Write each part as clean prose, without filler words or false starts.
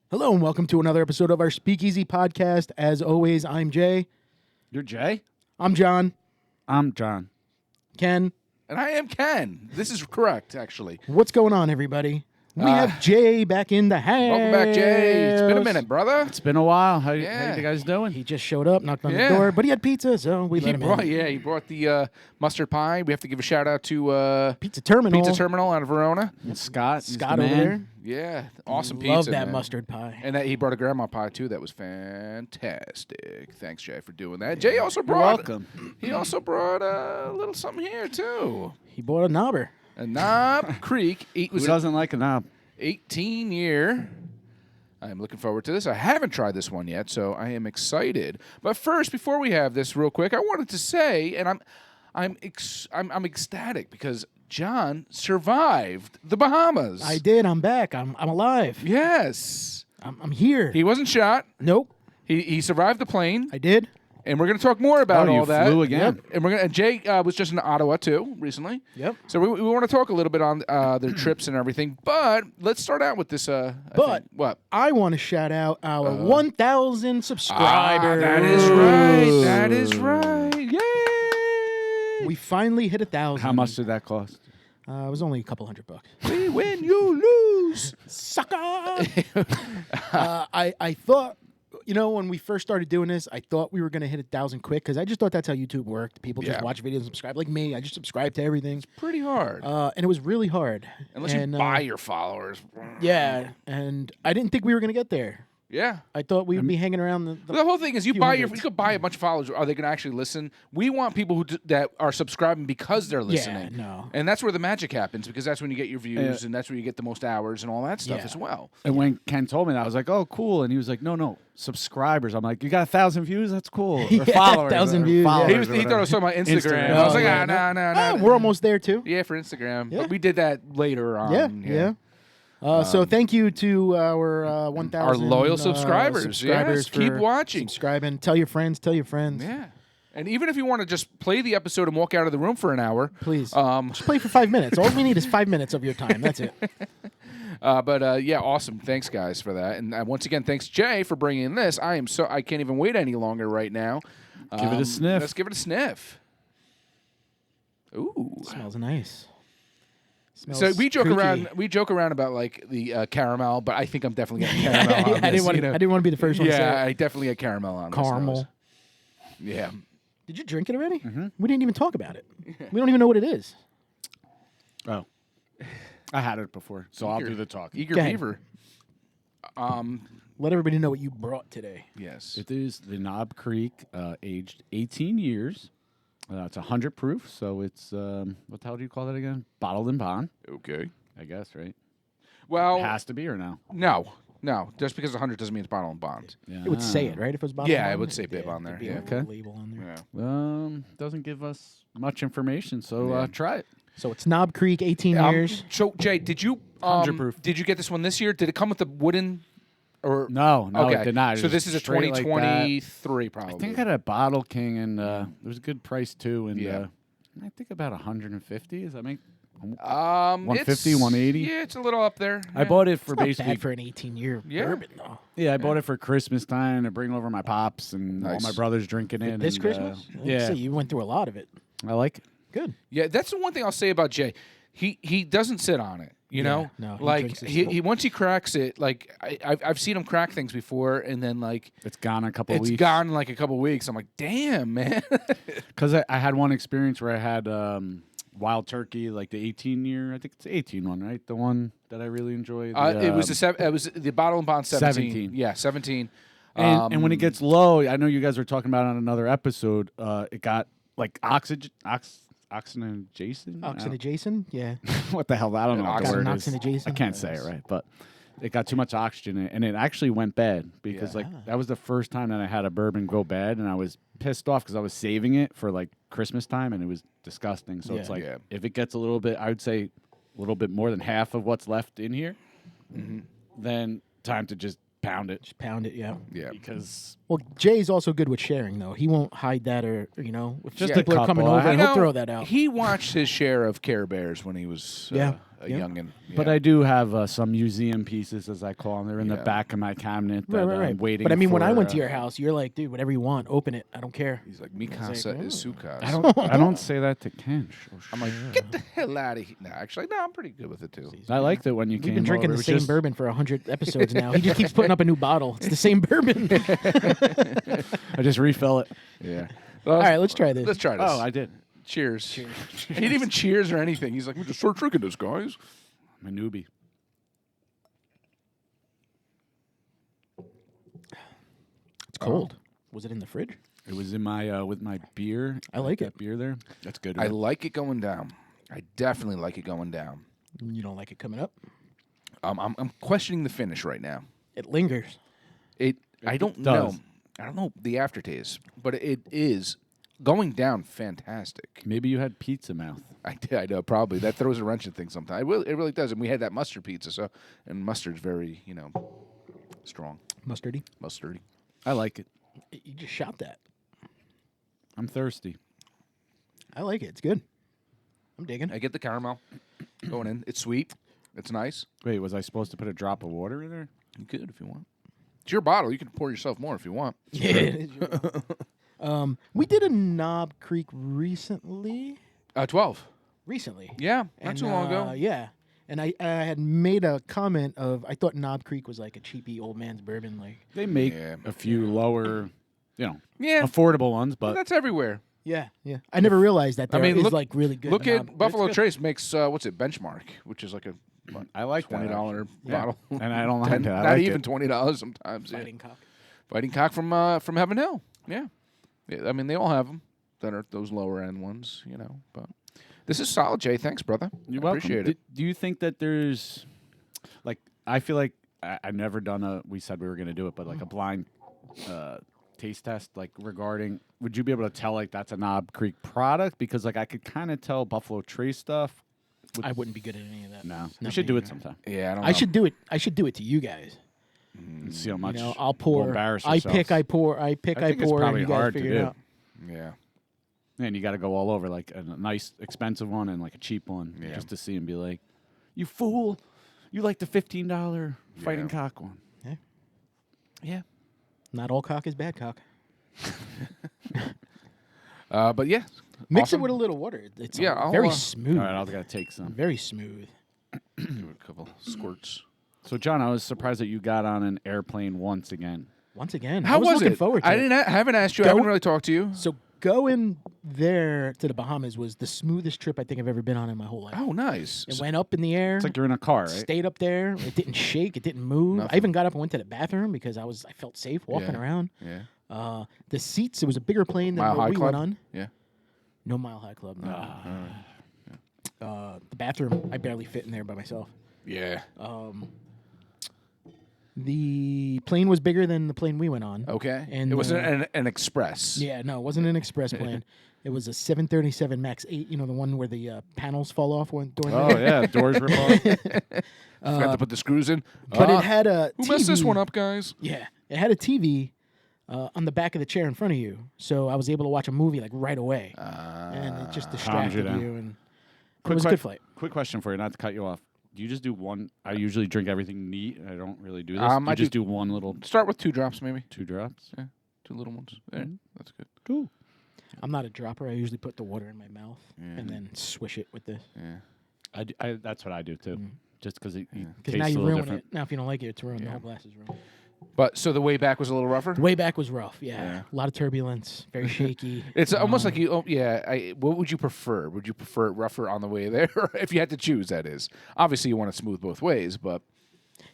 Hello and welcome to another episode of our Speakeasy podcast. As always, I'm Jay. You're Jay? I'm John. I'm John. Ken. And I am Ken. This is correct, actually. What's going on, everybody? We have Jay back in the house. Welcome back, Jay. It's been a minute, brother. It's been a while. How you Yeah. guys doing? He just showed up, knocked on the door, but he had pizza, so we let him in. He brought the mustard pie. We have to give a shout out to Pizza Terminal. Pizza Terminal out of Verona. And Scott. he's Scott the over man. there. Yeah, awesome Love pizza. that man. mustard pie. And he brought a grandma pie too. That was fantastic. Thanks, Jay, for doing that. Jay also brought. welcome. He also brought a little something here too. He bought a knobber. A Knob Creek. Who Was doesn't like a knob? 18-year. I'm looking forward to this. I haven't tried this one yet, so I am excited. But first, before we have this, real quick, I wanted to say, and I'm ecstatic because John survived the Bahamas. I did. I'm back. I'm alive. Yes, I'm here. he wasn't shot. Nope. He survived the plane, I did. and we're going to talk more about Oh, you all that. flew again. Yep. And we're going. Jay was just in Ottawa too recently. Yep. So we want to talk a little bit on their trips and everything. But let's start out with this. What? I want to shout out our 1,000 subscribers. That is right. That is right. Yay! We finally hit 1,000. How much did that cost? It was only a couple $100. We win, you lose. Sucker! I thought, when we first started doing this, I thought we were going to hit 1,000 quick because I just thought that's how YouTube worked. People just Yeah. watch videos and subscribe. Like me, I just subscribe to everything. Pretty hard. And it was really hard. Unless And, you buy your followers. Yeah, and I didn't think we were going to get there. Yeah. I thought we would be hanging around The whole thing is you few buy hundreds. you could buy a bunch of followers. Are they going to actually listen? We want people that are subscribing because they're listening. no. And that's where the magic happens because that's when you get your views and that's where you get the most hours and all that stuff Yeah. as well. And when Ken told me that, I was like, oh, cool. And he was like, no, subscribers. I'm like, you got 1,000 views? That's cool. Or Yeah, followers. 1,000 or views, yeah. followers He or thought I was whatever. talking about Instagram. Instagram. I was like, yeah. no. We're almost there, too. Yeah, for Instagram. Yeah. But we did that later on. Yeah. So thank you to our 1,000 Our loyal subscribers. Yes, for keep watching. subscribing. Tell your friends. Yeah. And even if you want to just play the episode and walk out of the room for an hour. Please. Just play for 5 minutes. All we need is 5 minutes of your time. That's it. Yeah, awesome. Thanks, guys, for that. And once again, thanks, Jay, for bringing this. I can't even wait any longer right now. Give it a sniff. Let's give it a sniff. Ooh. Smells nice. So we joke creaky. around. We joke around about like the caramel, but I think I'm definitely getting caramel. on I didn't this, want you know? I didn't want to be the first one to say Yeah, it. I definitely get caramel on Caramel. this. Yeah. Did you drink it already? Mm-hmm. We didn't even talk about it. We don't even know what it is. Oh. I had it before, so I'll do the talking. Eager Go ahead. beaver. Let everybody know what you brought today. Yes. It is the Knob Creek, aged 18 years. It's 100 proof, so it's, what the hell do you call that again? Bottled in bond, Okay. I guess, right? Well, It has to be or no? no. Just because it's 100 doesn't mean it's bottle and bond. Yeah. It would say it, right? If it was bottled Yeah, in it would bond? say bib on there, there'd be yeah. a Okay. label on there. Yeah. Doesn't give us much information, so Yeah. try it. So it's Knob Creek, 18 years. So Jay, did you 100 proof. Did you get this one this year? Did it come with the wooden? Or No, okay. it did not. It So was this is a straight like that. 2023 probably. I think I got a Bottle King, and it was a good price too. And Yeah. I think about 150. Does that make? 150, 180? Yeah, it's a little up there. I bought it for Not basically. bad for an 18-year Yeah. bourbon, though. Yeah, I bought it for Christmas time to bring over my pops and all Nice. my brothers drinking it. This and, Christmas? yeah, So you went through a lot of it. I like it. Good. Yeah, that's the one thing I'll say about Jay. He doesn't sit on it. You know, no, he like drinks his he once he cracks it, like I've seen him crack things before, and then like It's gone a couple it's weeks. gone in like a couple weeks. I'm like, damn, man. Because I had one experience where I had Wild Turkey, like the 18-year. I think it's the 18 one, right? The one that I really enjoy. It was the bottle and bond 17. 17. Yeah, 17. And when it gets low, I know you guys were talking about it on another episode. It got like oxygen adjacent. Oxygen, yeah. What the hell? I don't know what the Oxygen- word is. oxygen adjacent? I can't say it right, but it got too much oxygen in it, and it actually went bad because Yeah. like that was the first time that I had a bourbon go bad, and I was pissed off because I was saving it for like Christmas time, and it was disgusting. So it's Yeah. like Yeah. if it gets a little bit, I would say a little bit more than half of what's left in here, then time to just pound it. Just pound it, yeah. Yeah. Because Well, Jay's also good with sharing, though. He won't hide that or, if Just people a are coming couple. over, You he'll throw that out. He watched his share of Care Bears when he was Yeah. youngin. But Yeah. I do have some museum pieces, as I call them. They're in the Yeah. back of my cabinet that Right. I'm waiting. But I mean, when I went to for, your house, you're like, dude, whatever you want, open it. I don't care. He's like, Mikasa is Sukas. I don't say that to Kench. I'm like, get the hell out of here. No, actually, no, I'm pretty good with it too. I liked it when you We've came been drinking over. the It was same just- bourbon for 100 episodes now. He just keeps putting up a new bottle. It's the same bourbon. I just refill it. Yeah. All right, let's try this. Let's try this. Oh, I did. Cheers. He didn't even cheers or anything. He's like, we just start drinking this, guys. I'm a newbie. It's cold. Was it in the fridge? It was in my with my beer. I like that it. beer there. That's good. I right? like it going down. I definitely like it going down. You don't like it coming up? I'm questioning the finish right now. It lingers. I don't does. know. I don't know the aftertaste, but it is going down fantastic. Maybe you had pizza mouth. I know, probably. That throws a wrench in things sometimes. It really does. And we had that mustard pizza, and mustard's very, strong. Mustardy. Mustardy. I like it. You just shot that. I'm thirsty. I like it. It's good. I'm digging. I get the caramel going in. It's sweet. It's nice. Wait, was I supposed to put a drop of water in there? You could if you want. It's your bottle. You can pour yourself more if you want. Yeah. it is your- we did a Knob Creek recently. 12. Recently. Yeah, not And, too long ago. Yeah. And I had made a comment of I thought Knob Creek was like a cheapy old man's bourbon. Like, They make Yeah. a few lower, Yeah, affordable ones, but but that's everywhere. yeah. I never realized that there is like really good. Look Knob. at Buffalo It's good. Trace makes what's it Benchmark, which is like a I like that, $20 Yeah. bottle. and I don't like 10, that. I not like even it. $20 sometimes. Fighting cock. Fighting cock from Heaven Hill. Yeah, I mean they all have them that are those lower end ones, But this is solid, Jay. Thanks, brother. You're I welcome. appreciate it. Do you think that there's, like, I feel like I've never done we said we were going to do it, but like a blind taste test, like regarding, would you be able to tell like that's a Knob Creek product? Because like I could kind of tell Buffalo Trace stuff. I wouldn't be good at any of that. No, we Not should me. do it sometime. Yeah, I don't know. I should do it. I should do it to you guys. And see how much I'll pour. we'll embarrass I pick. ourselves. I pour. I pick. I I think it's pour. And probably you guys hard to figure it do. out. Yeah. And you got to go all over, like a nice expensive one and like a cheap one, Yeah. just to see and be like, "You fool! You like the $15 fighting Yeah. cock one." Yeah. Not all cock is bad cock. But yeah. Mix awesome. it with a little water. It's Yeah, I'll, very uh, smooth. All right, I'll gotta take some. Very smooth. Give it a couple squirts. So, John, I was surprised that you got on an airplane once again. Once again, How I was was looking it? forward to I it. didn't. Haven't asked you. I Go- haven't really talked to you. So going there to the Bahamas was the smoothest trip I think I've ever been on in my whole life. Oh, nice. It went up in the air. It's like you're in a car, right? Stayed up there. It didn't shake. It didn't move. I Nothing. even got up and went to the bathroom because I felt safe walking Yeah. around. Yeah. The seats. It was a bigger plane than Mile what High we Club? went on. Yeah. No Mile High Club. No. Ah. The bathroom. I barely fit in there by myself. Yeah. The plane was bigger than the plane we went on. Okay. And it was an express. Yeah, no, it wasn't an express plane. It was a 737 MAX 8. You know, the one where the panels fall off during Oh the yeah, doors rip off. Forgot to put the screws in. But it had a Who TV. messed this one up, guys? Yeah, it had a TV on the back of the chair in front of you, so I was able to watch a movie like right away, and it just distracted you. down. And it was a good flight. Quick question for you, not to cut you off. Do you just do one? I usually drink everything neat. I don't really do this. I You just do one little Start with 2 drops, maybe. 2 drops. 2 little ones. There. That's good. Cool. I'm not a dropper. I usually put the water in my mouth and then swish it with this. Yeah. That's what I do too. Just because it Because tastes now a you little ruin different. it. Now if you don't like it, it's ruined. The whole glass is ruined. But so the way back was a little rougher. The way back was rough. Yeah, Yeah. a lot of turbulence. Very shaky. It's almost like you. Oh, yeah. What would you prefer? Would you prefer it rougher on the way there, if you had to choose? That is. Obviously, you want it smooth both ways, but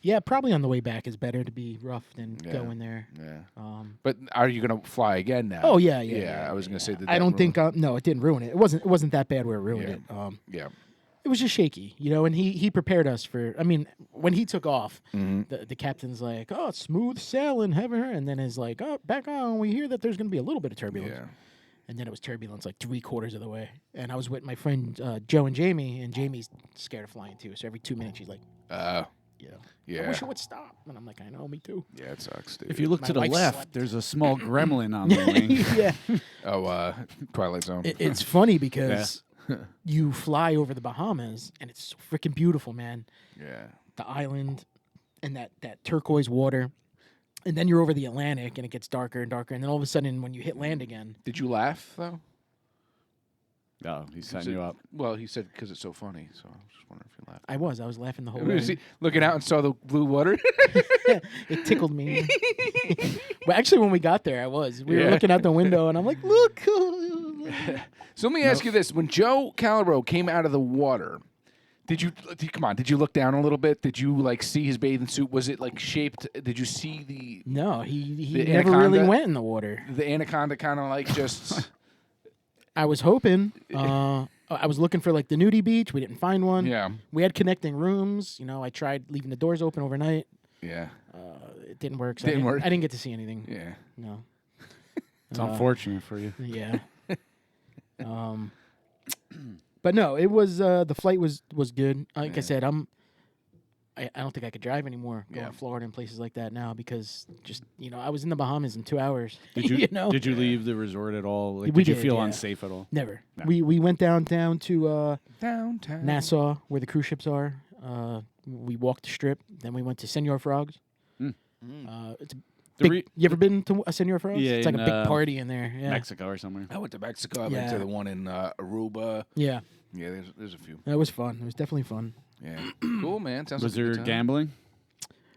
Yeah, probably on the way back is better to be rough than Yeah. going there. yeah. But are you gonna fly again now? Oh yeah. I was gonna say that. I don't think no, it didn't ruin it. It wasn't that bad where it ruined Yeah. it. Yeah. It was just shaky, and he prepared us for. I mean, when he took off, Mm-hmm. the captain's like, "Oh, smooth sailing, heaven," and then is like, "Oh, back on. We hear that there's going to be a little bit of turbulence." Yeah. And then it was turbulence like 3/4 of the way, and I was with my friend Joe and Jamie, and Jamie's scared of flying too. So every 2 minutes she's like, I Yeah. wish it would stop. And I'm like, I know, me too. Yeah. It sucks, dude. If you look My to the wife left, slept. there's a small gremlin on the wing. yeah, Twilight Zone. it's funny because you fly over the Bahamas, and it's so freaking beautiful, man. Yeah. The island and that turquoise water. And then you're over the Atlantic, and it gets darker and darker. And then all of a sudden, when you hit land again... Did you laugh, though? Oh, he's setting you up. Well, he said because it's so funny, so I was just wondering if you laughed. I was laughing the whole Was way. he looking out and saw the blue water? It tickled me. But actually, when we got there, I was. We were Yeah. looking out the window, and I'm like, look. So let me ask you this: when Joe Calabro came out of the water, did you look down a little bit? Did you like see his bathing suit? Was it like shaped? Did you see the No, he The never really anaconda? went in the water. anaconda kind of like just? I was hoping. I was looking for like the nudie beach. We didn't find one. Yeah. We had connecting rooms. You know, I tried leaving the doors open overnight. Yeah. It didn't work. So Didn't work. I didn't get to see anything. Yeah. No. It's unfortunate for you. Yeah. But no, it was the flight was good. Like I said, I don't think I could drive anymore going to Florida and places like that now because just I was in the Bahamas in 2 hours. Did you know? Did you leave the resort at all? Like, We did you did, feel yeah. unsafe at all? Never. No. We went down to Downtown. Nassau where the cruise ships are. We walked the strip. Then we went to Senor Frogs. It's a big, you ever been to a Senor Frogs? Yeah, It's like a in, big party in there. Yeah. Mexico or somewhere. I went to Mexico. I went to Yeah. the one in Aruba. Yeah. Yeah, there's a few. That was fun. It was definitely fun. Yeah. Cool, man. Sounds Was like a there good time. gambling?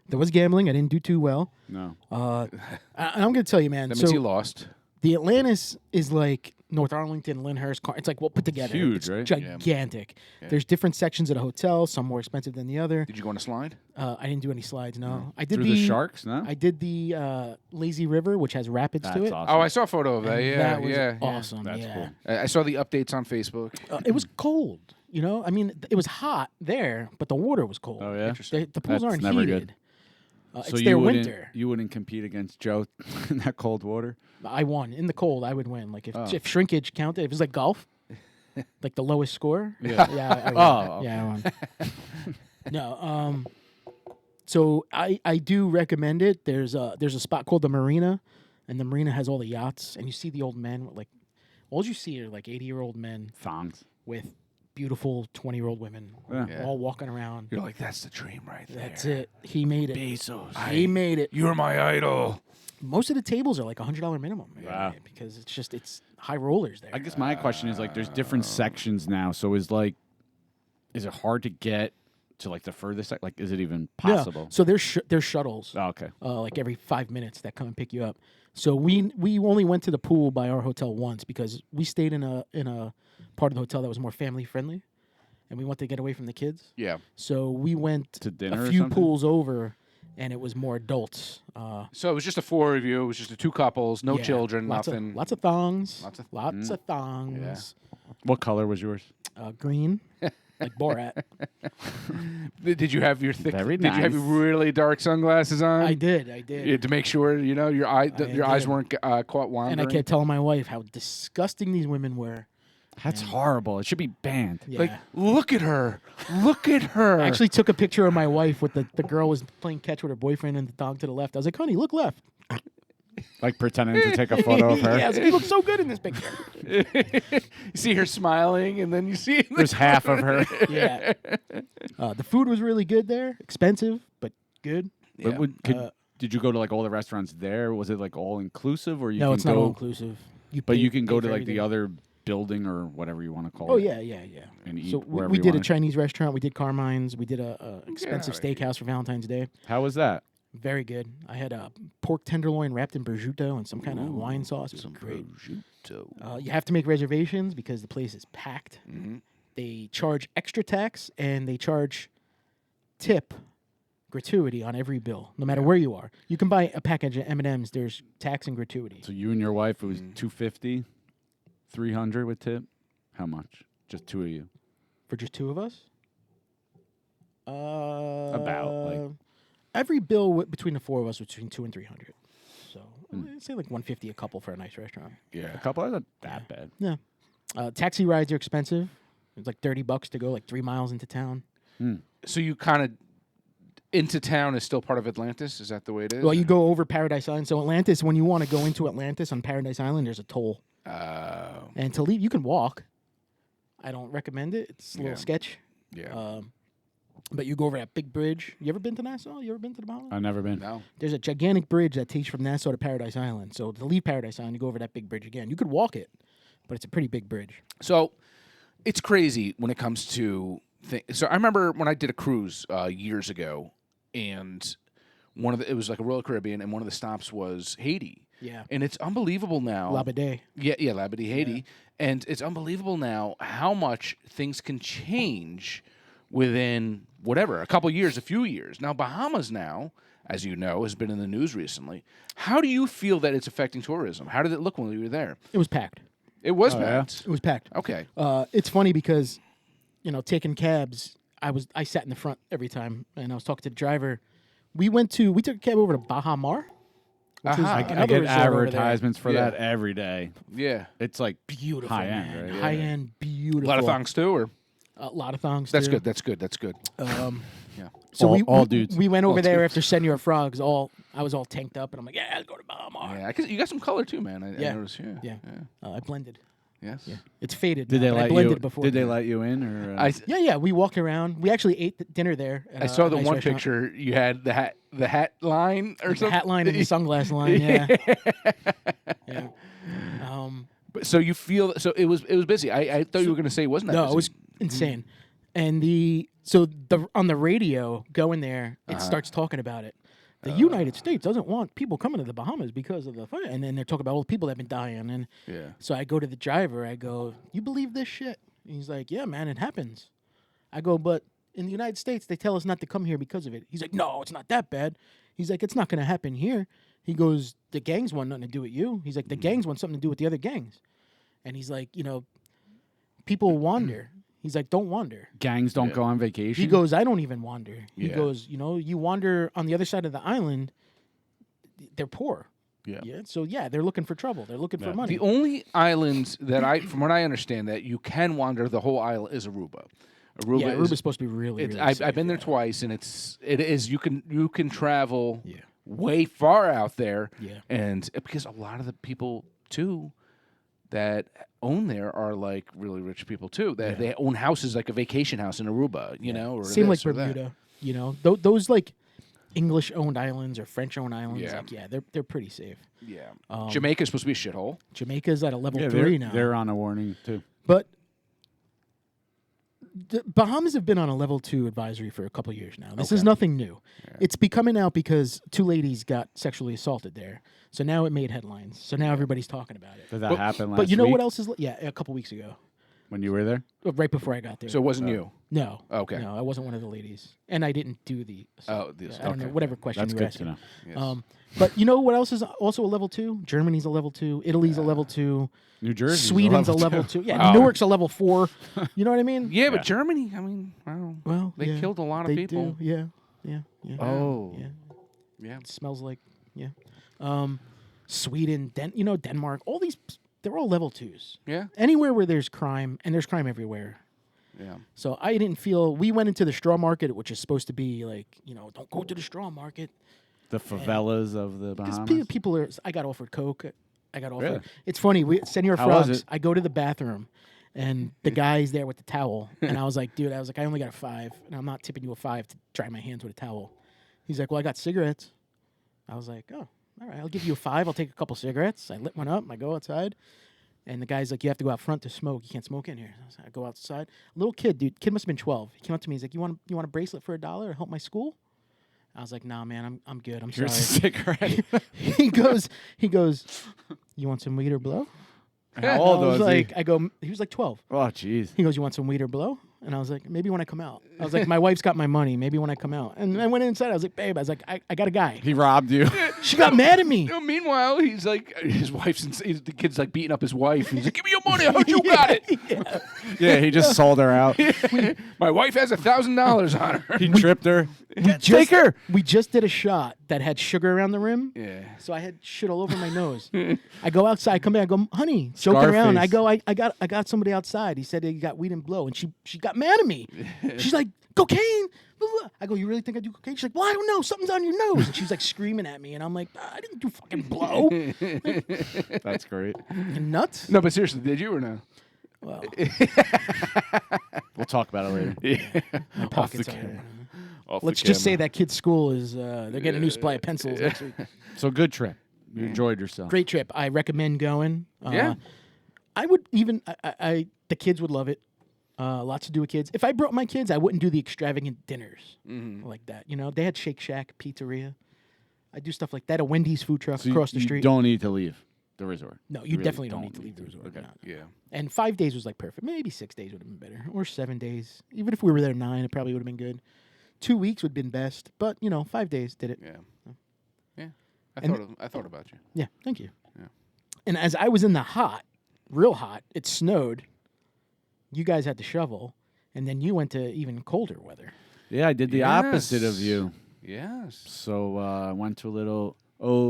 There was gambling. I didn't do too well. No. And I'm going to tell you, man. That so means you lost. the Atlantis is like North Arlington, Lyndhurst. It's like put together. huge, It's right? gigantic. Yeah. There's different sections of the hotel. Some more expensive than the other. Did you go on a slide? I didn't do any slides. No, I did Through the sharks? No. I did the lazy river, which has rapids That's to it. awesome. Oh, I saw a photo of that. And Yeah, that was yeah. awesome. That's yeah. cool. I saw the updates on Facebook. It was cold. I mean, it was hot there, but the water was cold. Oh, yeah? Interesting. The pools That's aren't never heated. good. It's their winter. You wouldn't compete against Joe in that cold water? I won in the cold. I would win. Like Oh. if shrinkage counted, if it was like golf, like the lowest score. Yeah. Yeah. I won. Oh, okay. Yeah. I won. No. So I do recommend it. There's a spot called the Marina, and the Marina has all the yachts, and you see the old men with, like, all you see are like 80-year-old men Thongs. with beautiful 20-year-old women Yeah. all walking around. You're like, that's the dream right there. That's it. He made it. Bezos. He made it. You're my idol. Most of the tables are like $100 minimum. Wow. Because it's high rollers there. I guess my question is, like, there's different sections now. So is it hard to get to, like, the furthest? Like, is it even possible? Yeah. So there's shuttles. Oh, okay. Like every 5 minutes that come and pick you up. So we only went to the pool by our hotel once because we stayed in a part of the hotel that was more family friendly, and we wanted to get away from the kids. Yeah. So we went To dinner a or few something? pools over, and it was more adults. So it was just the four of you. It was just the two couples, no Yeah, children, lots nothing. Lots of thongs. Lots of- lots of thongs. What color was yours? Green, like Borat. Did you have your thick? Very Did you have your nice. really dark sunglasses on? I did. Yeah, to make sure your eyes did. weren't caught wandering. And I kept telling my wife how disgusting these women were. That's horrible. It should be banned. Yeah. Like, look at her. Look at her. I actually took a picture of my wife with the girl was playing catch with her boyfriend and the dog to the left. I was like, honey, look left. Like pretending to take a photo of her. Yeah, I was like, you look so good in this picture. you see her smiling, and then you see. There's half of her. Yeah. The food was really good there. Expensive, but good. Yeah. But did you go to, like, all the restaurants there? Was it, like, all inclusive, or you No, can it's go? not all inclusive. But pay- you can pay go to, for like, the everything. other building or whatever you want to call Oh it. yeah. And eat So wherever we you did a wanted. Chinese restaurant. We did Carmine's. We did a expensive outta here. steakhouse for Valentine's Day. How was that? Very good. I had a pork tenderloin wrapped in prosciutto and some kind of wine sauce. It was great. You have to make reservations because the place is packed. Mm-hmm. They charge extra tax and they charge tip gratuity on every bill, no matter where you are. You can buy a package of M&Ms. There's tax and gratuity. So you and your wife, it was $250, $300 with tip. How much? Just two of you. For just two of us? Like- every bill between the four of us was between $200 and $300. So I'd say like $150 a couple for a nice restaurant. A couple isn't that bad. Yeah. Taxi rides are expensive. It's like $30 to go like 3 miles into town. So you kind of into town is still part of Atlantis. Is that the way it is? Well, you go over Paradise Island. So Atlantis, when you want to go into Atlantis on Paradise Island, there's a toll. And to leave, you can walk. I don't recommend it. It's a little Yeah. sketch. Yeah. But you go over that big bridge. You ever been to Nassau? You ever been to the Bahamas? I've never been. No. There's a gigantic bridge that takes from Nassau to Paradise Island. So to leave Paradise Island, you go over that big bridge again. You could walk it, but it's a pretty big bridge. So it's crazy when it comes to things. So I remember when I did a cruise years ago, and it was like a Royal Caribbean, and one of the stops was Haiti. Yeah. And it's unbelievable now. Labadee. Yeah, Labadee, Haiti. And it's unbelievable now how much things can change within whatever, a couple years, a few years. Now, Bahamas now, as you know, has been in the news recently. How do you feel that it's affecting tourism? How did it look when we were there? It was packed. It was yeah? packed. It was packed. Okay. It's funny because, taking cabs, I sat in the front every time, and I was talking to the driver. We took a cab over to Bahama. Aha. I Another get resort over there. advertisements for Yeah. that every day. Yeah. It's like Beautiful, high man. end, right? High end, beautiful. A lot of thongs too, or A lot of thongs. that's too. good. That's good. That's good. Yeah. So All dudes. We went over All there dudes. after Senor Frogs. I was all tanked up, and I'm like, yeah, let's go to Bahama. Yeah. You got some color too, man. I Yeah. noticed. Yeah. Yeah. I blended. Yes. Yeah, it's faded. Did now, they but I let blended you? before. Did they let you in or? Yeah. We walked around. We actually ate dinner there. At I a saw the nice one restaurant. picture you had the hat line or The something. hat line and the sunglass line. Yeah. Yeah. But so you feel so it was busy. I thought you were going to say it wasn't that No, busy. it was insane. And on the radio going there, it starts talking about it. The United States doesn't want people coming to the Bahamas because of the fire. And then they're talking about all the people that have been dying. And Yeah. so I go to the driver. I go, "You believe this shit?" And he's like, "Yeah, man, it happens." I go, "But in the United States, they tell us not to come here because of it." He's like, "No, it's not that bad." He's like, "It's not going to happen here." He goes, "The gangs want nothing to do with you." He's like, "The gangs want something to do with the other gangs." And he's like, people wander. He's like, "Don't wander." Gangs don't go on vacation. He goes, "I don't even wander." He Yeah. goes, you wander on the other side of the island, they're poor. Yeah. So they're looking for trouble. They're looking for money. The only islands that from what I understand, that you can wander the whole island is Aruba. Aruba's supposed to be really, really I've safe, been there yeah. twice, and it is you can travel Yeah. way far out there, Yeah. and because a lot of the people too that own there are like really rich people too. That they own houses like a vacation house in Aruba, or Same like this or that. Bermuda. Those like English-owned islands or French-owned islands. Yeah. They're pretty safe. Yeah, Jamaica's supposed to be a shithole. Jamaica's at a level Yeah, 3 now. they're on a warning too. But the Bahamas have been on a level 2 advisory for a couple years now. This is nothing new. It's becoming out because 2 ladies got sexually assaulted there. So now it made headlines. So now everybody's talking about it. Did that happen last But you know week what else is? A couple weeks ago, when you were there? right before I got there. So it wasn't you. no, Okay. no, I wasn't one of the ladies, and I didn't do the. Oh, I don't know whatever question That's you were good to asking. know. Yes. But you know what else is also a level 2? Germany's a level 2. Italy's a level 2. New Jersey. Sweden's a level 2. Yeah, Newark's a level 4. You know what I mean? Yeah, but Germany, I mean, wow. Well, They yeah, killed a lot of they people. Do. Yeah. Oh. Yeah. Yeah. It smells like Sweden, Denmark. All these, they're all level 2s. Yeah. Anywhere where there's crime, and there's crime everywhere. Yeah. So I didn't feel. We went into the straw market, which is supposed to be like, don't go to the straw market. The favelas of the Because Bahamas. people are. I got offered coke. I got offered. Really? It's funny. Senor How was Frogs. it? I go to the bathroom, and the guy's there with the towel, and I was like, dude, I only got a 5, and I'm not tipping you a 5 to dry my hands with a towel. He's like, well, I got cigarettes. I was like, oh, all right, I'll give you a 5. I'll take a couple cigarettes. I lit one up. I go outside, and the guy's like, you have to go out front to smoke. You can't smoke in here. I go outside. Little kid, dude. Kid must have been 12. He came up to me. He's like, you want a bracelet for $1 to help my school? I was like, nah, man, I'm good. I'm Here's a sorry. cigarette. he goes, you want some weed or blow? How old I was was like, he was like 12. Oh, jeez. He goes, you want some weed or blow? And I was like, maybe when I come out. I was like, my wife's got my money. Maybe when I come out. And I went inside. I was like, babe, I got a guy. He robbed you. She got mad at me. Meanwhile, he's like, his wife's, the kid's like beating up his wife. He's like, give me your money. How'd you got it? Yeah, he just sold her out. My wife has $1,000 on her. He tripped her. Take her. We just did a shot that had sugar around the rim. Yeah. So I had shit all over my nose. I go outside, come back, I go, honey, joking around. I Scarface. go, I got somebody outside. He said he got weed and blow, and she got mad at me. She's like, cocaine. Blah, blah. I go, you really think I do cocaine? She's like, well, I don't know. Something's on your nose. And she's like screaming at me, and I'm like, I didn't do fucking blow. That's great. You nuts? No, but seriously, did you or no? Well, We'll talk about it later. Yeah. my pockets are. Off Let's the just say camera. that kid's school is they're getting a new supply of pencils next week. So good trip. You enjoyed yourself. Great trip. I recommend going. Yeah. I would even the kids would love it. Lots to do with kids. If I brought my kids, I wouldn't do the extravagant dinners like that. You know, they had Shake Shack, pizzeria. I do stuff like that. A Wendy's food truck So across the you street. don't need to leave the resort. No, you really definitely don't need to leave the resort. Okay. No. Yeah. And 5 days was like perfect. Maybe 6 days would have been better, or 7 days. Even if we were there 9, it probably would have been good. 2 weeks would have been best, but 5 days did it. Yeah. Yeah. And I thought about you. Yeah, thank you. Yeah. And as I was in the real hot, it snowed. You guys had to shovel, and then you went to even colder weather. Yeah, I did the opposite of Yes. you. Yes. So I went to a little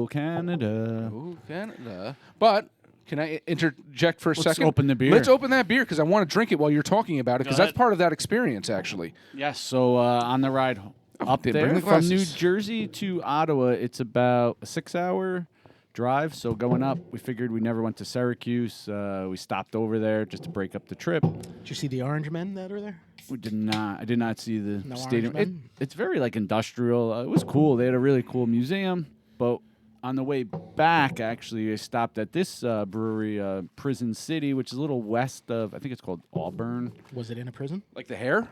Canada. Oh, Canada. But can I interject for a Let's second? open the beer. Let's open that beer because I want to drink it while you're talking about it because Go that's part of that experience, actually. Yes. So on the ride up they bring there the from New glasses. Jersey to Ottawa, it's about a 6-hour drive. So going up, we figured we never went to Syracuse. We stopped over there just to break up the trip. Did you see the orange men that are there? We did not. I did not see the No stadium. Orangemen? It's very like industrial. It was cool. They had a really cool museum. But on the way back, actually, I stopped at this brewery, Prison City, which is a little west of. I think it's called Auburn. Was it in a prison? Like the hair?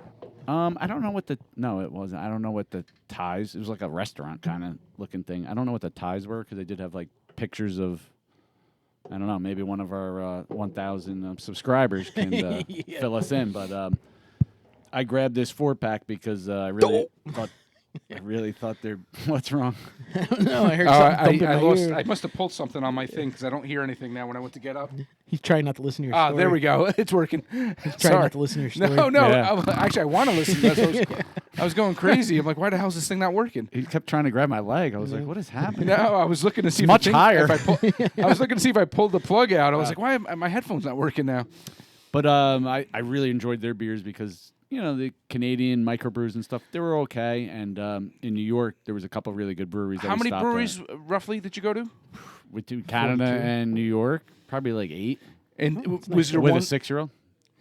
I don't know what the. No, it wasn't. I don't know what the ties. It was like a restaurant kind of looking thing. I don't know what the ties were because they did have like pictures of. I don't know. Maybe one of our 1,000 subscribers can Yeah. fill us in, but. I grabbed this 4-pack because I really thought. I really thought they're. What's wrong? I don't know. I heard something thump in my ear. I must have pulled something on my thing because I don't hear anything now when I went to get up. He's trying not to listen to your story. There we go. It's working. Trying Sorry. not to listen to your story. No. Yeah. Actually, I want to listen. I was going crazy. I'm like, why the hell is this thing not working? He kept trying to grab my leg. I was like, "What is happening?" No, I was looking to see much if higher. I was looking to see if I pulled the plug out. I was like, why am my headphones not working now? But I really enjoyed their beers because the Canadian microbrews and stuff, they were okay. And in New York, there was a couple of really good breweries. How many breweries roughly did you go to? We do Canada 42. and New York, probably like 8 And was there with one? a 6-year-old.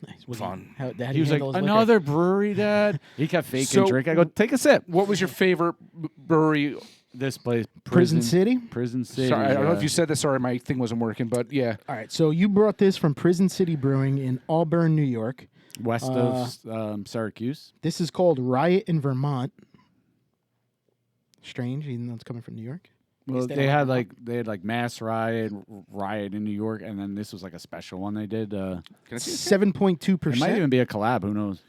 Nice. Was Fun. How He he was like, handle his liquor? "Another brewery, Dad." He kept faking So- drink. I go, "Take a sip." What was your favorite brewery? This place, Prison City? Prison City. Sorry, I don't know if you said this. Sorry, my thing wasn't working. But yeah, All right, so you brought this from Prison City Brewing in Auburn, New York. west of Syracuse. This is called Riot in Vermont. Strange, even though it's coming from New York. Well, they they don't had like like Mass Riot in New York, and then this was like a special one they did. can I see this? 7.2%. It might even be a collab. Who knows?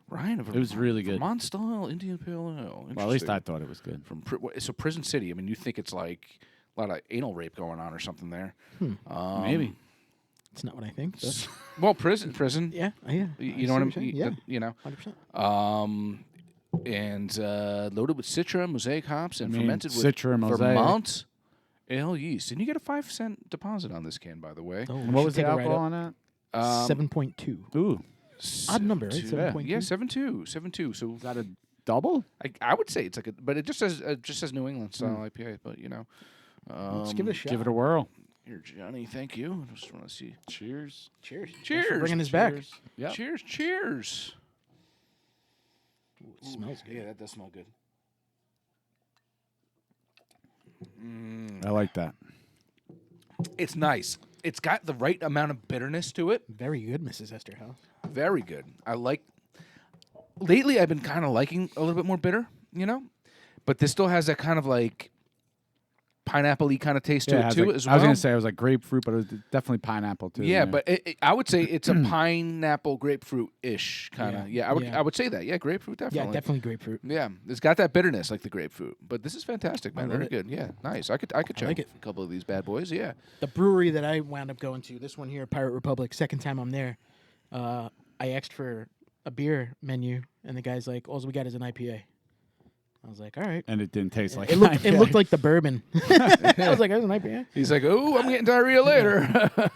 Ryan, It was really good. Vermont style Indian Pale Ale. Well, at least I Interesting. thought it was good. From so Prison City. I mean, you think it's like a lot of anal rape going on or something there? Maybe. It's not what I think. But Well, prison. yeah, yeah. You know what I'm saying? saying? Yeah, You know. 100%. And loaded with Citra, Mosaic hops, and I mean, fermented with Citra, Mosaic. Vermont ale yeast. And you get a 5-cent deposit on this can, by the way. Oh, we And what should was the take a alcohol write-up. on 7.2. that? Ooh, Odd number, right? Yeah. 7.2. Yeah, 7.2. So is that a double? I would say it's like but it just says New England style IPA. But Let's give it a shot. Give it a whirl. Here, Johnny. Thank you. I just want to see. Cheers. Cheers. Thanks Cheers. for bringing this back. Yep. Cheers. Ooh, it smells good. Yeah, that does smell good. I like that. It's nice. It's got the right amount of bitterness to it. Very good, Mrs. Esterhaus. Very good. I like. Lately, I've been kind of liking a little bit more bitter, but this still has that kind of like pineapple-y kind of taste to Yeah, it has too. like- As I well. was gonna say it was like grapefruit, but it was definitely pineapple too. Yeah, but I would say it's a pineapple grapefruit-ish kind of. Yeah, I would say that. Yeah, grapefruit definitely. Yeah, definitely grapefruit. Yeah, it's got that bitterness like the grapefruit, but this is fantastic, man. love Very it. good. Yeah, nice. I could check like it. a couple of these bad boys. Yeah. The brewery that I wound up going to, this one here, Pirate Republic, second time I'm there, I asked for a beer menu, and the guy's like, all we got is an IPA. I was like, all right. and it didn't taste like It looked like the bourbon. I was like, there's an IPA. He's like, oh, I'm getting diarrhea later.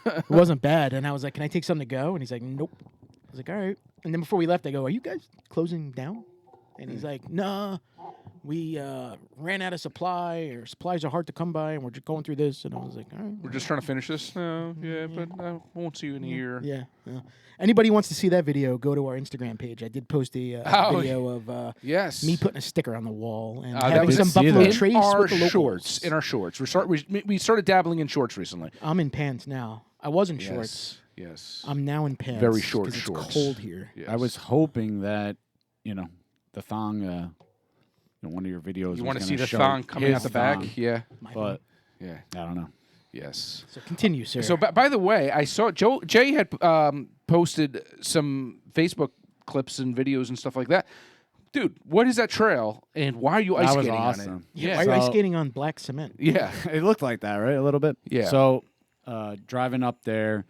It wasn't bad. And I was like, can I take something to go? And he's like, nope. I was like, all right. And then before we left, I go, are you guys closing down? And he's like, nah, we ran out of supply, or supplies are hard to come by, and we're just going through this. And I was like, all right. We're just trying to finish this. No, yeah, but I won't see you in a year. Yeah. Anybody wants to see that video, go to our Instagram page. I did post a video of Yes. me putting a sticker on the wall and that having was- some I did see Buffalo that. Trace in our with the locals. shorts. In our shorts. We started dabbling in shorts recently. I'm in pants now. I was in shorts. Yes. I'm now in pants. Very short 'cause shorts. It's cold here. Yes. I was hoping that the thong. One of your videos. You want to see the show thong coming out his the back? thong, Yeah. My but Yeah. I don't know. Yes. So continue, sir. So, by the way, I saw Jay had posted some Facebook clips and videos and stuff like that. Dude, what is that trail, and why are you ice That was skating on awesome. it? yeah, Yeah. why are you ice So- skating on black cement? Yeah. It looked like that, right? A little bit. Yeah. So driving up there,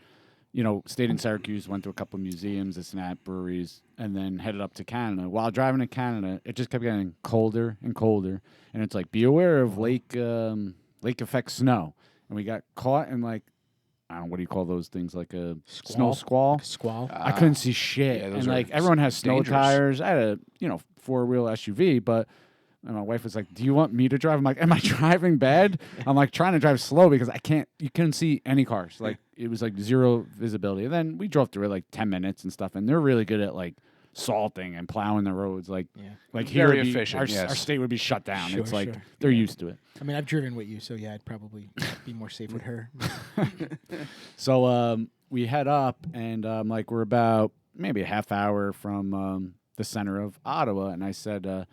stayed in Syracuse, went to a couple museums, this and that, breweries, and then headed up to Canada. While driving to Canada, it just kept getting colder and colder, and it's like, be aware of lake effect snow. And we got caught in I don't know, what do you call those things? Like a snow squall. Squall. I couldn't see shit. yeah, And those are everyone has snow dangerous. tires. I had a, 4-wheel SUV, but and my wife was like, "Do you want me to drive?" I'm like, "Am I driving bad?" I'm trying to drive slow because you couldn't see any cars. It was zero visibility. And then we drove through it 10 minutes and stuff, and they're really good at salting and plowing the roads. Here Very would be- efficient, Our, yes. our state would be shut down. Sure, It's sure. they're used to it. I mean, I've driven with you, so yeah, I'd probably be more safe with her. So we head up, and we're about maybe a half hour from the center of Ottawa, and I said,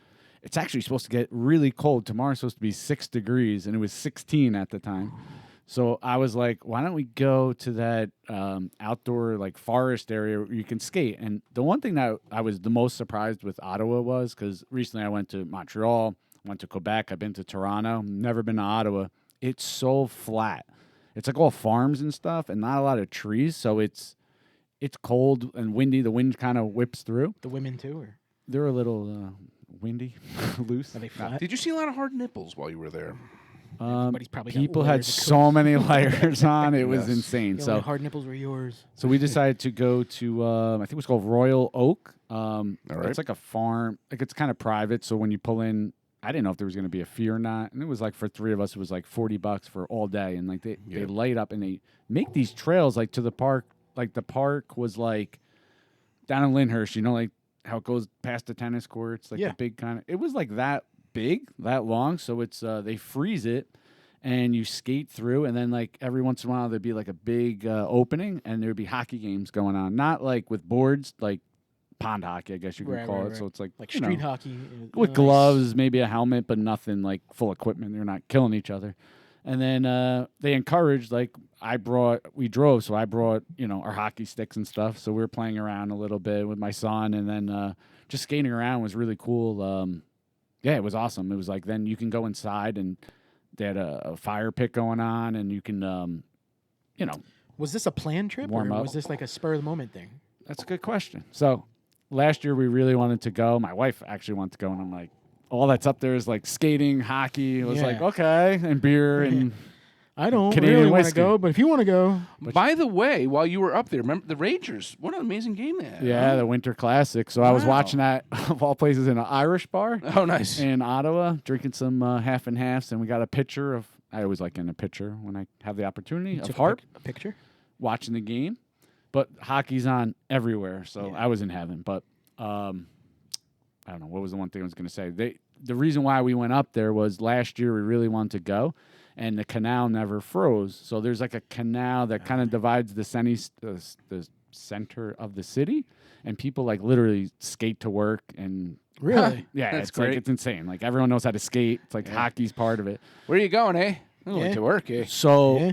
it's actually supposed to get really cold. Tomorrow's supposed to be 6 degrees, and it was 16 at the time. So I was like, why don't we go to that outdoor forest area where you can skate? And the one thing that I was the most surprised with Ottawa was, because recently I went to Montreal, went to Quebec, I've been to Toronto, never been to Ottawa. It's so flat. It's all farms and stuff and not a lot of trees. So it's cold and windy. The wind kind of whips through. The women too, or They're a little windy, loose. are they flat? Did you see a lot of hard nipples while you were there? Everybody's probably got People had layers of so many layers on. It was Yes. insane. The So only hard nipples were yours. So we decided to go to I think it was called Royal Oak. right. It's like a farm. It's kind of private. So when you pull in, I didn't know if there was going to be a fee or not. And it was for 3 of us, it was $40 for all day. And they light up and they make these trails to the park. The park was down in Lyndhurst. How it goes past the tennis courts, Yeah. the big kind of. It was that big, that long. So it's they freeze it. And you skate through, and then every once in a while there'd be a big opening, and there'd be hockey games going on. Not with boards, pond hockey, I guess you could Right, call right, it. right. So it's Like you street know, hockey with nice. gloves, maybe a helmet, but nothing full equipment. They're not killing each other. And then they encouraged we drove, so I brought our hockey sticks and stuff. So we were playing around a little bit with my son, and then just skating around was really cool. Yeah, it was awesome. It was then you can go inside and. They had a fire pit going on, and you can, Was this a planned trip, Warm or up. was this a spur of the moment thing? That's a good question. So last year we really wanted to go. My wife actually wanted to go, and I'm like, all that's up there is skating, hockey. It was Yeah. okay, and beer, and I don't Canadian really want to whiskey. go, but if you want to go, By the way, while you were up there, remember the Rangers? What an amazing game they had. yeah, the Winter Classic. So I was Wow. watching that of all places in an Irish bar Oh, nice. in Ottawa, drinking some half and halves, and we got a picture of. I always in a picture when I have the opportunity of took Hart. a picture. Watching the game, but hockey's on everywhere, so Yeah. I was in heaven. But I don't know what was the one thing I was going to say. The reason why we went up there was last year we really wanted to go, and the canal never froze. So there's a canal that kind of divides the center of the city, and people literally skate to work and. Really? Yeah, That's it's great. it's insane. Everyone knows how to skate. It's hockey's part of it. Where are you going, eh? Oh, Yeah. to work, eh? So Yeah.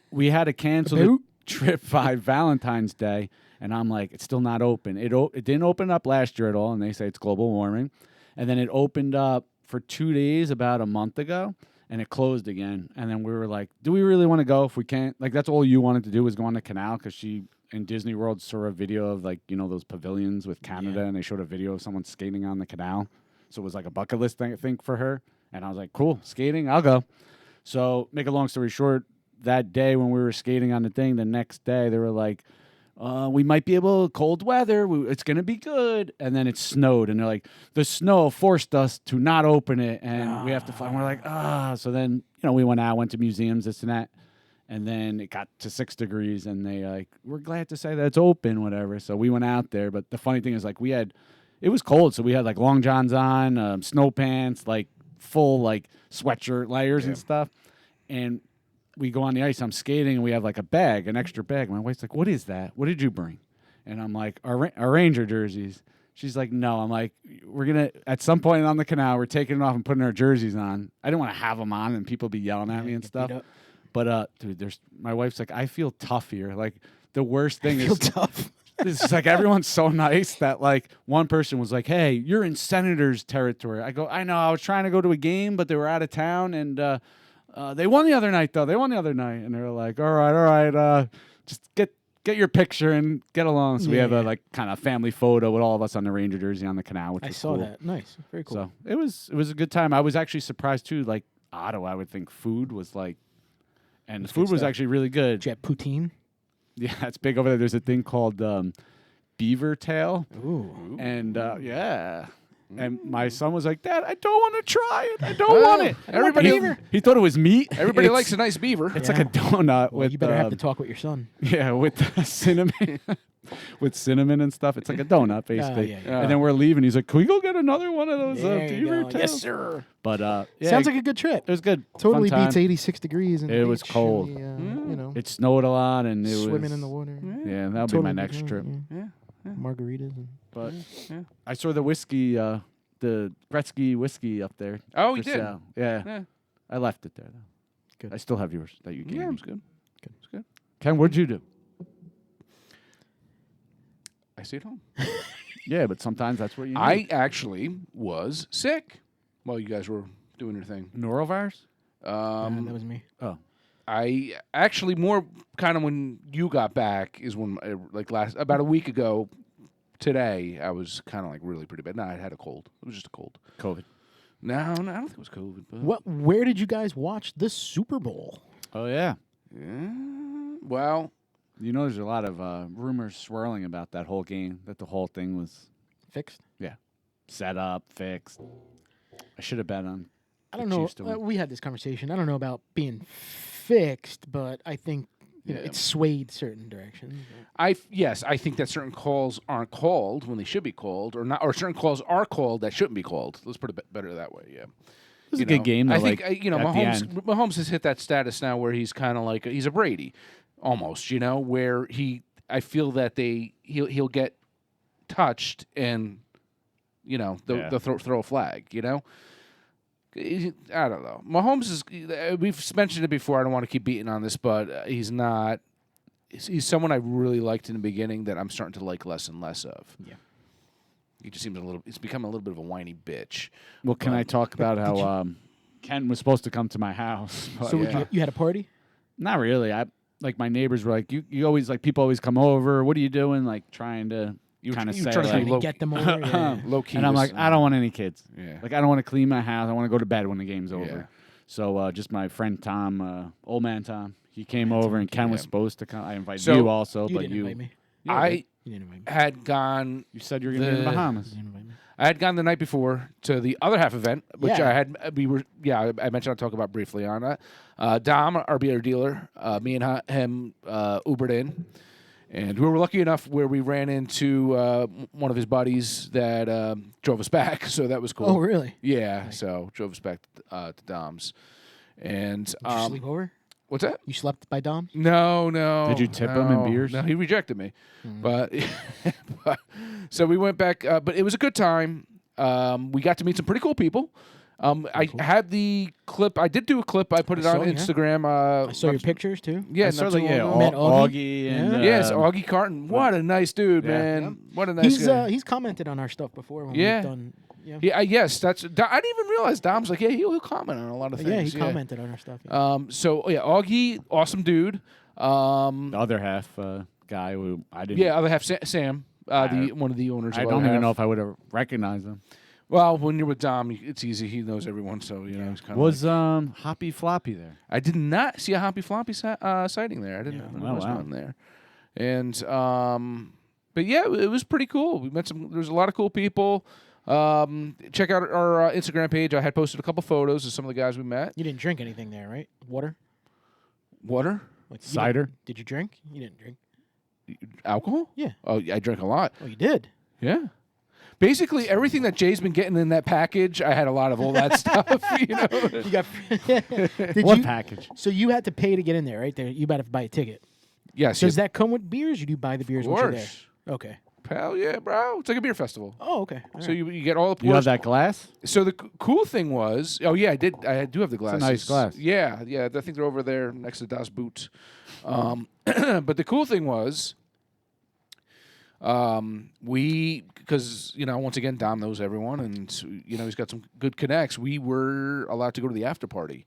we had to cancel the boot? trip by Valentine's Day, and I'm like, it's still not open. It didn't open up last year at all, and they say it's global warming. And then it opened up for 2 days about a month ago, and it closed again. And then we were like, do we really want to go if we can't? That's all you wanted to do was go on the canal, because she in Disney World saw a video of those pavilions with Canada, and they showed a video of someone skating on the canal. So it was a bucket list thing, I think, for her. And I was like, cool, skating, I'll go. So make a long story short, that day when we were skating on the thing, the next day they were like, we might be able cold weather. It's going to be good. And then it snowed. And they're like, the snow forced us to not open it. And we have to fly. And we're like, So then, we went out, went to museums, this and that. And then it got to 6 degrees. And they like, we're glad to say that it's open, whatever. So we went out there. But the funny thing is, like, it was cold. So we had like long johns on, snow pants, like full like sweatshirt layers and stuff. And we go on the ice, I'm skating, and we have like an extra bag. My wife's like, what is that? What did you bring? And I'm like, our Ranger jerseys. She's like, no. I'm like, we're going to, at some point on the canal, we're taking it off and putting our jerseys on. I didn't want to have them on and people be yelling at me and stuff. But, dude, my wife's like, I feel tough here. Like, the worst thing is. tough. It's like everyone's so nice that like one person was like, hey, you're in Senators territory. I go, I know. I was trying to go to a game, but they were out of town and, they won the other night, though. They won the other night. And they were like, all right. Just get your picture and get along. So we have a like kind of family photo with all of us on the Ranger jersey on the canal, which I was saw cool. that. Nice. Very cool. So it was a good time. I was actually surprised, too. Like, Ottawa, I would think food was like, and the food was actually really good. Did you have poutine? Yeah, it's big over there. There's a thing called beaver tail. Ooh. And, yeah. And my son was like, Dad, I don't want to try it. I don't want it. He thought it was meat. Everybody likes a nice beaver. It's like a donut with. You better have to talk with your son. Yeah, with cinnamon, with cinnamon and stuff. It's like a donut basically. Yeah. And then we're leaving. He's like, "Can we go get another one of those There you beaver go. tails?" Yes, sir. But Sounds like a good trip. it was good. Totally Fun beats time. 86 degrees. And It was cold. It snowed a lot, and it was swimming in the water. Yeah, that'll be my next trip. Yeah. Margaritas. But I saw the whiskey, the Gretzky whiskey up there. Oh, you for did? sale. Yeah. Yeah. I left it there though. Good. I still have yours that you gave Yeah, it me. was good. Good. It's good. Ken, what'd you do? I stayed home. Yeah, but sometimes that's what you need. I actually was sick while you guys were doing your thing. Norovirus? That was me. Oh. I actually more kind of when you got back is when about a week ago today I was kind of like really pretty bad. No, I had a cold. It was just a cold. COVID. No, I don't think it was COVID. But Where did you guys watch the Super Bowl? Oh, yeah. Yeah. Well, You know, there's a lot of rumors swirling about that whole game, that the whole thing was Fixed? set up, fixed. I should have bet on I the don't know. Chiefs to win. We had this conversation. I don't know about being fixed, but I think it swayed certain directions. I think that certain calls aren't called when they should be called, or not, or certain calls are called that shouldn't be called. Let's put it better that way. Yeah. It was a good game, though. I think at the end. Mahomes has hit that status now where he's kind of like he's a Brady, almost. Where I feel that he'll get touched and they'll throw a flag. I don't know. Mahomes is. We've mentioned it before. I don't want to keep beating on this, but he's not. He's someone I really liked in the beginning that I'm starting to like less and less of. Yeah. He just seems He's become a little bit of a whiny bitch. Well, can I talk about how Ken was supposed to come to my house? But So you had a party? not really. My neighbors were like, you always people always come over. What are you doing? Like trying to kind of say trying to Trying low- to get them over? Yeah. Low key. and I'm like, I don't want any kids. Yeah. Like, I don't want to clean my house. I want to go to bed when the game's over. Yeah. So just my friend Tom, old man Tom, he came over, and Ken was yeah. supposed to come. I invited So- you also, You but didn't you invite me. I You didn't invite me. had gone. you said you were going to be in the The- Bahamas. You didn't invite me. I had gone the night before to the other half event, which Yeah. I had. I mentioned I'll talk about briefly on that. Dom, our beer dealer, me and him Ubered in, and we were lucky enough where we ran into one of his buddies that drove us back, so that was cool. Oh, really? Yeah, so drove us back to Dom's, and Did you sleep over? what's that? You slept by Dom? No. Did you tip him in beers? No, he rejected me. But so we went back. But it was a good time. We got to meet some pretty cool people. I had the clip. I did do a clip. I put it on saw, yeah. Instagram. I saw your pictures, too. Yeah, I not saw too long ago. Met Augie. Augie and Yes, Augie Carton. What a nice dude, Yeah. man. What a nice guy. He's commented on our stuff before when Yeah. we've done. Yeah. Yeah, yes, that's. I didn't even realize Dom's like, yeah, he'll comment on a lot of things. Yeah, he commented on our stuff. Yeah. So yeah, Augie, awesome dude. the other half guy who I didn't. Yeah, other half Sam, one of the owners. I of don't Other even Half. know if I would have recognized him. Well, when you're with Dom, it's easy. He knows everyone, so he's kind of. Was Hoppy Floppy there? I did not see a Hoppy Floppy sighting there. I didn't know there was wow. one there. And but yeah, it was pretty cool. We met there's a lot of cool people. Check out our Instagram page. I had posted a couple photos of some of the guys we met. You didn't drink anything there, right? Water? Water? Like, Cider? Did you drink? You didn't drink. Alcohol? Yeah. Oh, I drank a lot. Oh, you did? Yeah. Basically, everything that Jay's been getting in that package, I had a lot of all that stuff. You know. You got. Did What you, package? So you had to pay to get in there, right? There, you about to buy a ticket. Yes. Does that come with beers, or do you buy the beers Of once you're there? course. Okay. Hell yeah, bro! It's like a beer festival. Oh, okay. All So right. you get all the pours. You have that glass? So the cool thing was, oh yeah, I did. I do have the glasses. nice glass. Yeah. I think they're over there next to Das Boot. But the cool thing was, because once again Dom knows everyone, and he's got some good connects. We were allowed to go to the after party.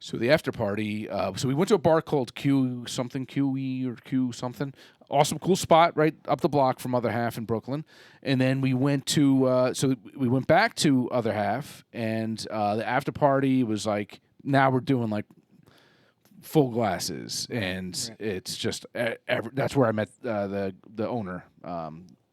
So the after party, so we went to a bar called QE or Q something. Awesome, cool spot right up the block from Other Half in Brooklyn. And then we went to, so we went back to Other Half, and the after party was like, now we're doing like full glasses, and it's just that's where I met the owner.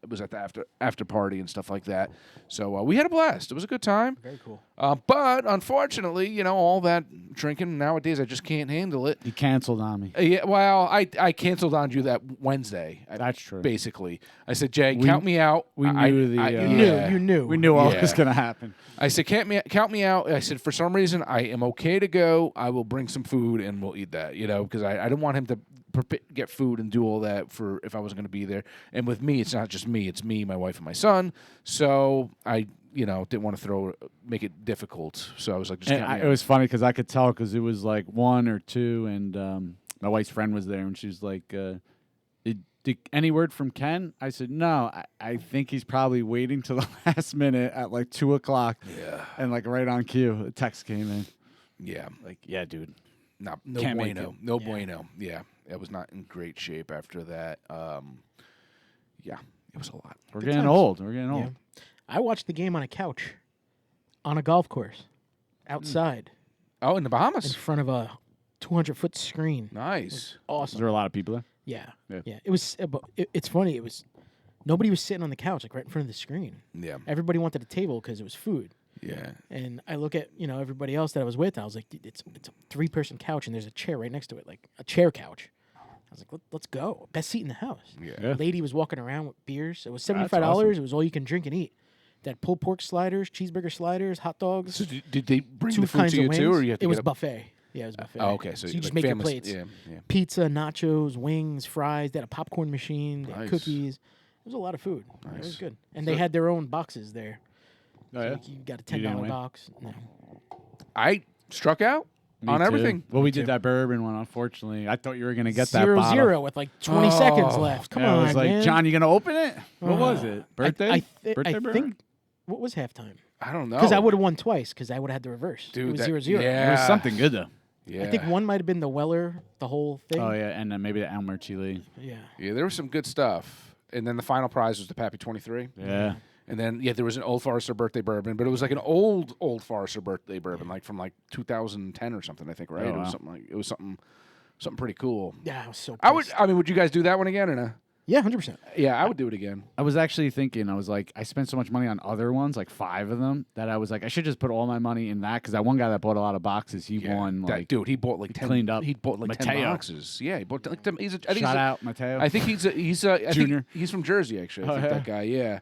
It was at the after party and stuff like that. So we had a blast. It was a good time. Very cool. But unfortunately, all that drinking nowadays, I just can't handle it. You canceled on me. Yeah, well, I canceled on you that Wednesday. That's true. Basically, I said, Jay, count me out. We knew You knew. We knew what Yeah. was going to happen. I said, count me out. I said, for some reason, I am okay to go. I will bring some food and we'll eat that. Because I didn't want him to get food and do all that for if I wasn't going to be there. And with me, it's not just me; it's me, my wife, and my son. So I, didn't want to make it difficult. So I was like, just count me out. It was funny because I could tell because it was like 1 or 2, and my wife's friend was there, and she was like, did any word from Ken? I said, no, I think he's probably waiting till the last minute at like 2 o'clock. Yeah. And like right on cue, a text came in. Yeah. Like, yeah, dude. No Can't make bueno. it. No bueno. Yeah. It was not in great shape after that. Yeah. It was a lot. We're Good getting times. old. We're getting old. Yeah. I watched the game on a couch, on a golf course, outside, Oh, in the in Bahamas. front of a 200-foot screen. Nice. Was Awesome. there a lot of people there? Yeah. Yeah. It was. It's funny. It was. Nobody was sitting on the couch, like right in front of the screen. Yeah. Everybody wanted a table because it was food. Yeah. And I look at everybody else that I was with. And I was like, it's a 3-person couch, and there's a chair right next to it, like a chair couch. I was like, let's go. Best seat in the house. Yeah. A lady was walking around with beers. It was $75. awesome. It was all you can drink and eat. That pulled pork sliders, cheeseburger sliders, hot dogs. So did they bring 2 the food kinds to of you wings. too, or you had to it was get a buffet. Yeah, it was buffet. Oh, okay. So you like just make your families- plates. Yeah. Pizza, nachos, wings, fries. They had a popcorn machine. They had Nice. cookies. It was a lot of food. It was Nice. good. And they had their own boxes there. Oh, So yeah? like you got a You didn't $10 win? box. No. I struck out Me on too. everything. Well, we too. did that bourbon one, unfortunately. I thought you were going to get that 0-0 with like 20 seconds Oh. left. Come Yeah, on, I was like, man. John, you going to open it? What was Uh, it? Birthday? I bourbon? think. What was halftime? I don't know. Because I would have won twice because I would have had the reverse. Dude, it was that- 0-0. yeah. It was something good, though. Yeah. I think one might have been the Weller, the whole thing. Oh, yeah, and then maybe the Elmer Chile. Yeah. Yeah, there was some good stuff. And then the final prize was the Pappy 23. Yeah. And then, there was an Old Forester birthday bourbon, but it was like an old Forester birthday bourbon, like from like 2010 or something, I think, right? Oh, It was wow. something pretty cool. Yeah, I was so pissed. Would you guys do that one again or no? Yeah, 100%. Yeah, I would do it again. I was actually thinking, I was like, I spent so much money on other ones, like 5 of them, that I was like, I should just put all my money in that because that one guy that bought a lot of boxes, he won That like. dude, he bought like 10. cleaned up. He bought like 10 Mateo. boxes. Yeah, he bought like 10. I think Shout out, Mateo. I think he's I think Junior. he's from Jersey actually. I Oh, think yeah. that guy, yeah.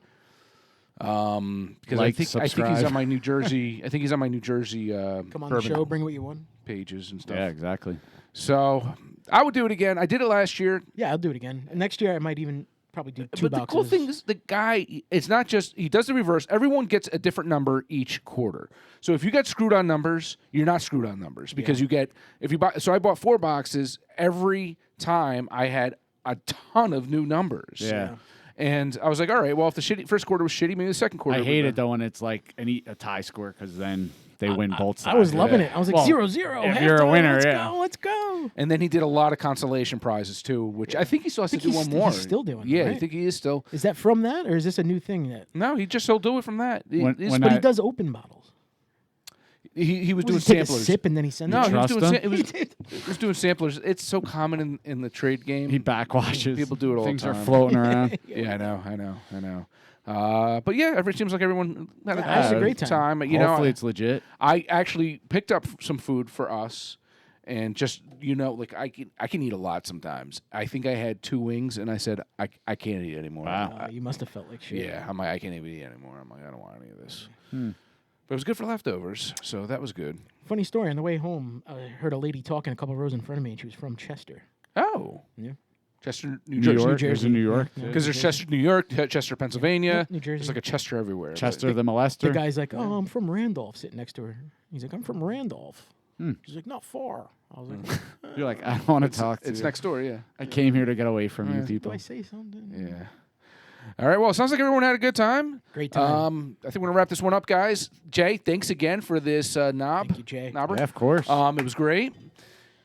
Because Like, I think he's subscribe. on my New Jersey. I think he's on my New Jersey Come on the bourbon show, bring what you won. pages and stuff. Yeah, exactly. So I would do it again. I did it last year. Yeah, I'll do it again. And next year, I might even probably do 2 But boxes. the cool thing is the guy, it's not just, he does the reverse. Everyone gets a different number each quarter. So if you get screwed on numbers, you're not screwed on numbers because you get, if you buy, so I bought 4 boxes. Every time I had a ton of new numbers. Yeah. And I was like, all right, well, if the first quarter was shitty, maybe the second quarter I would hate be it, though, when it's like a tie score because then they win both sides. I was loving Yeah. it. I was like, Well, 0-0. if you're a halftime, winner, let's yeah. go, let's go. And then he did a lot of consolation prizes too, which I think he still has to think do he's one more. he's still doing it, Yeah, I right? think he is still. Is that from that, or is this a new thing that? No, he just will do it from that. When But he I- does open bottles. He was doing Was he take a samplers. sip and then he sent No, it. he was trust doing him? he was doing samplers. It's so common in the trade game. He backwashes. People do it all the Things are time. floating around. Yeah, I know. But yeah, it seems like everyone had a, Yeah, had a great time. You know, Hopefully it's legit. I actually picked up some food for us, and just like I can eat a lot sometimes. I think I had 2 wings, and I said I can't eat anymore. Wow. You must have felt like shit. Yeah, I'm like I can't even eat anymore. I'm like I don't want any of this. But it was good for leftovers, so that was good. Funny story. On the way home, I heard a lady talking a couple rows in front of me, and she was from Chester. Oh, Yeah. Chester, New York. New It was Jersey. in New York. Yeah. Because there's Chester, New York, Chester, Pennsylvania. New Jersey. There's like a Chester everywhere. Chester the The molester. guy's like, "Oh, I'm from Randolph." Sitting next to her, he's like, "I'm from Randolph." Hmm. She's like, "Not far." I was like, You're like, I don't want to talk to It's you. next door, yeah. I came here to get away from you Yeah. "Do people. I say something?" Yeah. All right. Well, it sounds like everyone had a good time. Great time. I think we're gonna wrap this one up, guys. Jay, thanks again for this knob. Thank you, Jay. Knobber. Yeah, of course. It was great.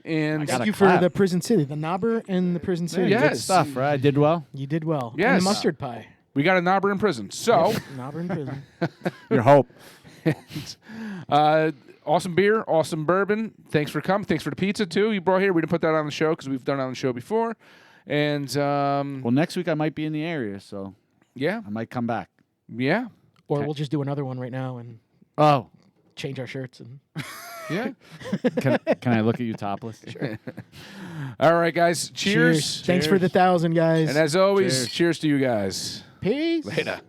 And I got Thank a you for clap. the Prison City, the knobber and the Prison City. Yeah. Good Yes. stuff, right? I did well. You did well. And Yes. the mustard pie. we got a knobber in prison. So, Knobber in prison. Your hope. awesome beer, awesome bourbon. Thanks for coming. Thanks for the pizza too. You brought here. We didn't put that on the show because we've done it on the show before. And Well, next week I might be in the area, so yeah, I might come back. yeah, Or Okay. we'll just do another one right now and Oh, change our shirts. And yeah. can I look at you topless? All right, guys. Cheers. Thanks for the 1,000, guys. And as always, cheers to you guys. Peace. Later.